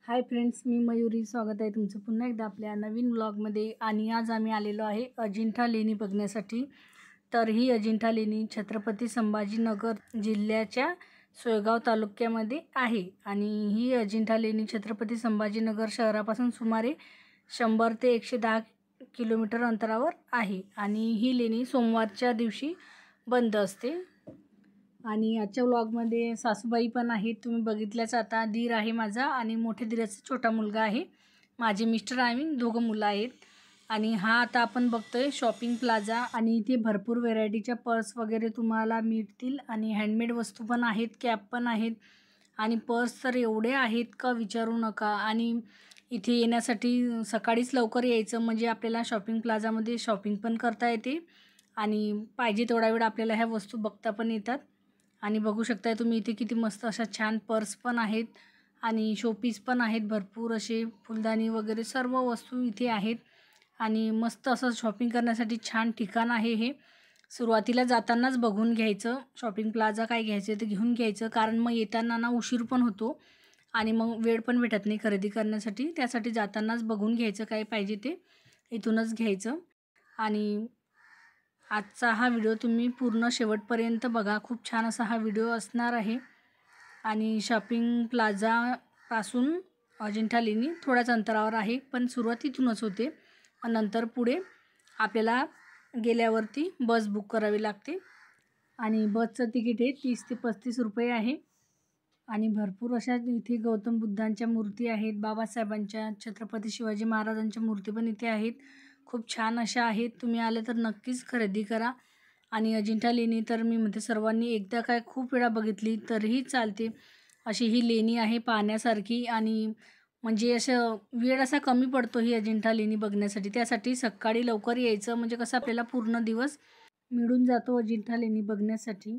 Hi friends, मी मयुरी. स्वागत आहे तुमचं पुन्हा एकदा आपल्या नवीन व्लॉगमध्ये. आणि आज आम्ही आलेलो आहे अजिंठा लेणी बघण्यासाठी. तर ही अजिंठा लेणी छत्रपती संभाजीनगर जिल्ह्याच्या सोयगाव तालुक्यामध्ये आहे. आणि ही अजिंठा लेणी छत्रपती संभाजीनगर शहरापासून सुमारे 100 ते 110 किलोमीटर अंतरावर आहे. आणि ही लेणी सोमवारच्या दिवशी बंद असते. आणि आजच्या व्लॉगमध्ये सासूबाई पण आहेत, तुम्ही बघितल्याच. आता दीर आहे माझा आणि मोठ्या दीराचा छोटा मुलगा आहे. माझे मिस्टर आम्ही दोघं मुलं आहेत. आणि हा आता आपण बघतोय शॉपिंग प्लाझा. आणि इथे भरपूर व्हेरायटीच्या पर्स वगैरे तुम्हाला मिळतील. आणि हँडमेड वस्तू पण आहेत, कॅप पण आहेत. आणि पर्स तर एवढे आहेत का विचारू नका. आणि इथे येण्यासाठी सकाळीच लवकर यायचं, म्हणजे आपल्याला शॉपिंग प्लाझामध्ये शॉपिंग पण करता येते आणि पाहिजे तेवढा वेळ आपल्याला ह्या वस्तू बघता पण येतात. आणि बघू शकताय तुम्ही इथे किती मस्त अशा छान पर्स पण आहेत आणि शोपीस पण आहेत. भरपूर असे फुलदाणी वगैरे सर्व वस्तू इथे आहेत. आणि मस्त असं शॉपिंग करण्यासाठी छान ठिकाण आहे हे. सुरुवातीला जातानाच बघून घ्यायचं, शॉपिंग प्लाझा काय घ्यायचं ते घेऊन घ्यायचं, कारण मग येताना ना उशीर पण होतो आणि मग वेळ पण भेटत नाही खरेदी करण्यासाठी. त्यासाठी जातानाच बघून घ्यायचं, काय पाहिजे ते इथूनच घ्यायचं. आणि आजचा हा व्हिडिओ तुम्ही पूर्ण शेवटपर्यंत बघा, खूप छान असा हा व्हिडिओ असणार आहे. आणि शॉपिंग प्लाझापासून अजिंठा लेणी थोड्याच अंतरावर आहे, पण सुरुवात इथूनच होते. नंतर पुढे आपल्याला गेल्यावरती बस बुक करावी लागते. आणि बसचं तिकीट हे 30 ते 35 रुपये आहे. आणि भरपूर अशा इथे गौतम बुद्धांच्या मूर्ती आहेत, बाबासाहेबांच्या, छत्रपती शिवाजी महाराजांच्या मूर्ती पण इथे आहेत. खूप छान अशा आहेत. तुम्ही आले तर नक्कीच खरेदी करा. आणि अजिंठा लेणी तर मी म्हणते सर्वांनी एकदा काय खूप वेळा बघितली तरीही चालते, अशी ही लेणी आहे पाहण्यासारखी. आणि म्हणजे असं वेळ असा कमी पडतो ही अजिंठा लेणी बघण्यासाठी. त्यासाठी सकाळी लवकर यायचं, म्हणजे कसं आपल्याला पूर्ण दिवस मिळून जातो अजिंठा लेणी बघण्यासाठी.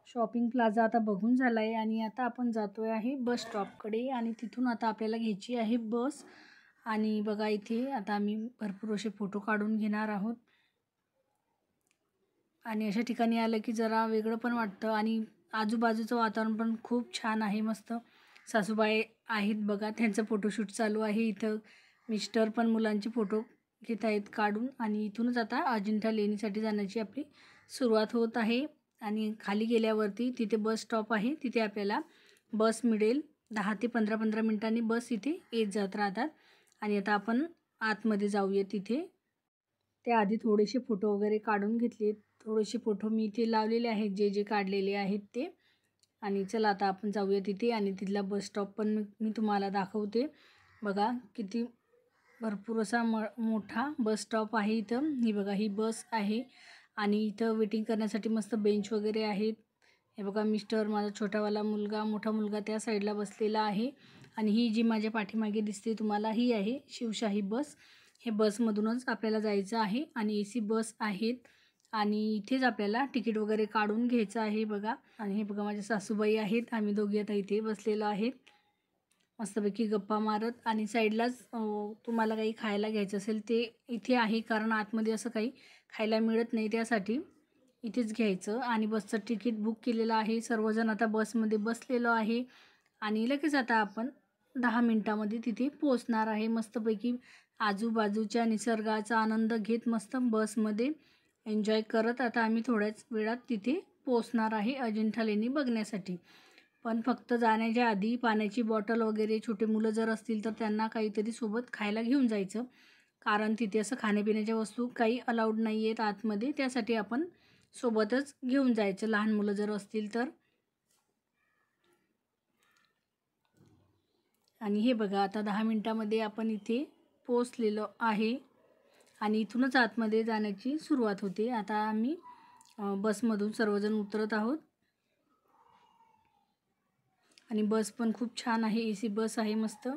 शॉपिंग प्लाझा आता बघून झाला आहे आणि आता आपण जातो आहे बस स्टॉपकडे. आणि तिथून आता आपल्याला घ्यायची आहे बस. आणि बघा इथे आता आम्ही भरपूर असे फोटो काढून घेणार आहोत. आणि अशा ठिकाणी आलं की जरा वेगळं पण वाटतं. आणि आजूबाजूचं वातावरण पण खूप छान आहे, मस्त. सासूबाई आहेत बघा, त्यांचं फोटोशूट चालू आहे इथं. मिस्टर पण मुलांचे फोटो घेत आहेत काढून. आणि इथूनच आता अजिंठा लेणीसाठी जाण्याची आपली सुरुवात होत आहे. आणि खाली गेल्यावरती तिथे बस स्टॉप आहे, तिथे आपल्याला बस मिळेल. 10 ते 15 मिनिटांनी बस इथे येत जात राहतात. आणि आता आपण आतमध्ये जाऊया तिथे. त्याआधी थोडेसे फोटो वगैरे काढून घेतले, थोडेसे फोटो मी इथे लावलेले आहेत, जे जे काढलेले आहेत ते. आणि चला आता आपण जाऊया तिथे. आणि तिथला बस स्टॉप पण मी तुम्हाला दाखवते. बघा किती भरपूर असा मोठा बस स्टॉप आहे इथं. ही बघा ही बस आहे. आणि इथं वेटिंग करण्यासाठी मस्त बेंच वगैरे आहेत. हे बघा मिस्टर, माझा छोटावाला मुलगा, मोठा मुलगा त्या साईडला बसलेला आहे. आणि ही जी माझ्या पाठीमागे दिसते तुम्हाला, ही आहे शिवशाही बस. हे बसमधूनच आपल्याला जायचं आहे. आणि AC बस आहेत. आणि इथेच आपल्याला तिकीट वगैरे काढून घ्यायचं आहे बघा. आणि हे बघा माझ्या सासूबाई आहेत, आम्ही दोघी आता इथे बसलेलो आहेत मस्तपैकी गप्पा मारत. आणि साईडलाच तुम्हाला काही खायला घ्यायचं असेल ते इथे आहे, कारण आतमध्ये असं काही खायला मिळत नाही, त्यासाठी इथेच घ्यायचं. आणि बसचं तिकीट बुक केलेलं आहे. सर्वजण आता बसमध्ये बसलेलो आहे. आणि लगेच आता आपण 10 मिनटामध्ये तिथे पोचणार आहे. मस्तपैकी आजूबाजूच्या निसर्गाचा आनंद घेत मस्त बसमध्ये एन्जॉय करत आता आम्ही थोड्याच वेळात तिथे पोचणार आहे अजिंठा लेणी बघण्यासाठी. पण फक्त जाण्याच्या आधी पाण्याची बॉटल वगैरे, छोटे मुलं जर असतील तर त्यांना काहीतरी सोबत खायला घेऊन जायचं, कारण तिथे असं खाण्यापिण्याच्या वस्तू काही अलाउड नाही आहेत आतमध्ये. त्यासाठी आपण सोबतच घेऊन जायचं, लहान मुलं जर असतील तर. आणि हे बघा आता 10 मिनटामध्ये आपण इथे पोचलेलो आहे. आणि इथूनच आतमध्ये जाण्याची सुरुवात होते. आता आम्ही बसमधून सर्वजण उतरत आहोत. आणि बस पण खूप छान आहे, AC बस आहे मस्त.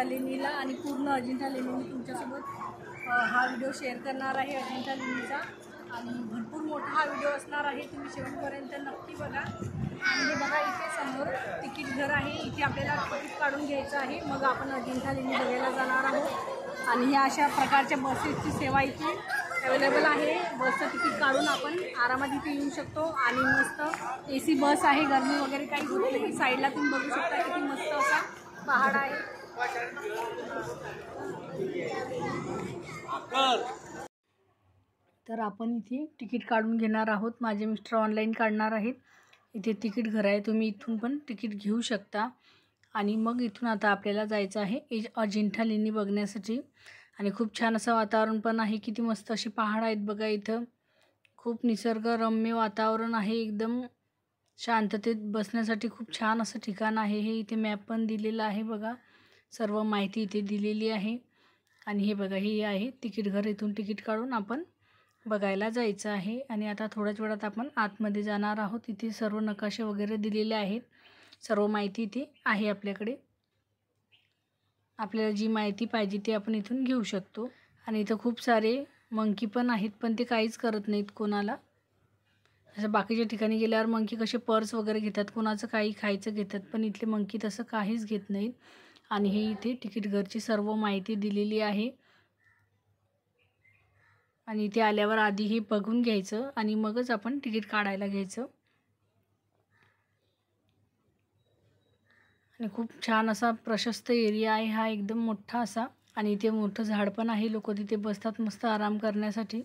अजिंठा लेणीला आणि पूर्ण अजिंठा लेणी मी तुमच्यासोबत हा व्हिडिओ शेअर करणार आहे अजिंठा लेणीचा. आणि भरपूर मोठा हा व्हिडिओ असणार आहे, तुम्ही शेवटपर्यंत नक्की बघा. आणि हे बघा, इथे समोर तिकीट घर आहे, इथे आपल्याला तिकीट काढून घ्यायचं आहे, मग आपण अजिंठा लेणी बघायला जाणार आहोत. आणि ह्या अशा प्रकारच्या बसेसची सेवा इथे अवेलेबल आहे. बसचं तिकीट काढून आपण आरामात इथे येऊ शकतो. आणि मस्त AC बस आहे, गरमी वगैरे काही होत नाही. साईडला तुम्ही बघू शकता किती मस्त असा पहाड आहे. तर आपण इथे तिकीट काढून घेणार आहोत. माझे मिस्टर ऑनलाईन काढणार आहेत. इथे तिकीट घर आहे, तुम्ही इथून पण तिकीट घेऊ शकता. आणि मग इथून आता आपल्याला जायचं आहे अजिंठा लेणी बघण्यासाठी. आणि खूप छान असं वातावरण पण आहे, किती मस्त अशी पहाड आहेत बघा. इथं खूप निसर्गरम्य वातावरण आहे, एकदम शांततेत बसण्यासाठी खूप छान असं ठिकाण आहे हे. इथे मॅप पण दिलेला आहे बघा, सर्व माहिती इथे दिलेली आहे. आणि हे बघा, हे आहे तिकीट घर, इथून तिकीट काढून आपण बघायला जायचं आहे. आणि आता थोड्याच वेळात आपण आतमध्ये जाणार आहोत. इथे सर्व नकाशे वगैरे दिलेले आहेत, सर्व माहिती इथे आहे आपल्याकडे. आपल्याला जी माहिती पाहिजे ती आपण इथून घेऊ शकतो. आणि इथं खूप सारे मंकी पण आहेत, पण ते काहीच करत नाहीत कोणाला. असं बाकीच्या ठिकाणी गेल्यावर मंकी कसे पर्स वगैरे घेतात, कोणाचं काही खायचं घेतात, पण इथले मंकी तसं काहीच घेत नाहीत. आणि हे इथे तिकीट घरची सर्व माहिती दिलेली आहे. आणि इथे आल्यावर आधी हे बघून घ्यायचं आणि मगच आपण तिकीट काढायला घ्यायचं. आणि खूप छान असा प्रशस्त एरिया आहे हा, एकदम मोठा असा. आणि इथे मोठं झाड पण आहे, लोक तिथे बसतात मस्त आराम करण्यासाठी.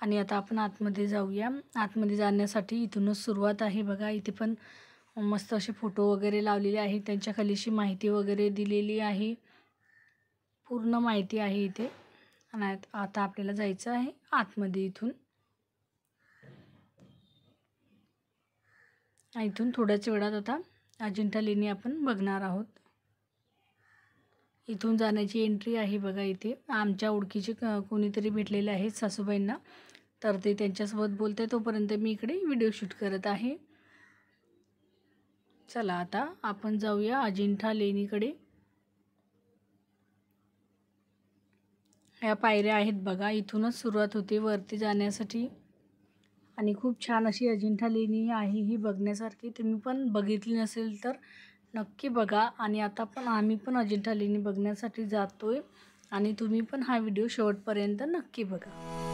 आणि आता आपण आतमध्ये जाऊया. आतमध्ये जाण्यासाठी इथूनच सुरुवात आहे बघा. इथे पण मस्त असे फोटो वगैरे लावलेले आहेत, त्यांच्या खालीशी माहिती वगैरे दिलेली आहे, पूर्ण माहिती आहे इथे. आणि आता आपल्याला जायचं आहे आतमध्ये. इथून थोड्याच वेळात आता अजिंठा लेणी आपण बघणार आहोत. इथून जाण्याची एंट्री आहे बघा. इथे आमच्या ओळखीचे कोणीतरी भेटलेले आहेत सासूबाईंना, तर ते त्यांच्यासोबत बोलते, तोपर्यंत मी इकडे व्हिडिओ शूट करत आहे. चला आता आपण जाऊया अजिंठा लेणीकडे. ह्या पायऱ्या आहेत बघा, इथूनच सुरुवात होते वरती जाण्यासाठी. आणि खूप छान अशी अजिंठा लेणी आहे ही बघण्यासारखी. तुम्ही पण बघितली नसेल तर नक्की बघा. आणि आता पण आम्ही पण अजिंठा लेणी बघण्यासाठी जातोय, आणि तुम्ही पण हा व्हिडिओ शेवटपर्यंत नक्की बघा.